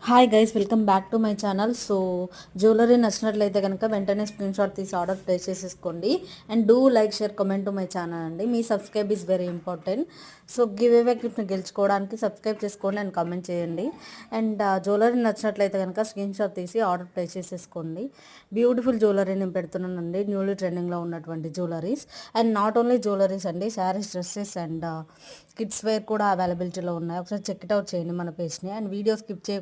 Hi guys, welcome back to my channel. So jewellery నచ్చినట్లయితే కనుక వెంటనే స్క్రీన్ షాట్ తీసి ఆర్డర్ ప్లేస్ చేసేసుకోండి. And do like, share, comment to my channel అండి. మీ subscribe is very important. So giveaway గిఫ్ట్ని గెలుచుకోవడానికి subscribe చేసుకోండి అండ్ కామెంట్ చేయండి. అండ్ జ్యువెలరీ నచ్చినట్లయితే కనుక స్క్రీన్ షాట్ తీసి ఆర్డర్ ప్లేస్ చేసేసుకోండి. బ్యూటిఫుల్ జ్యువెలరీ నేను పెడుతున్నానండి, న్యూలీ ట్రెండింగ్లో ఉన్నటువంటి jewelleries. And not only jewelleries అండి, saris, dresses and kids wear కూడా అవైలబిలిటీలో ఉన్నాయి. ఒకసారి చెక్ ఇట్ అవుట్ చేయండి మన పేజ్ని. అండ్ వీడియో స్కిప్ చేయ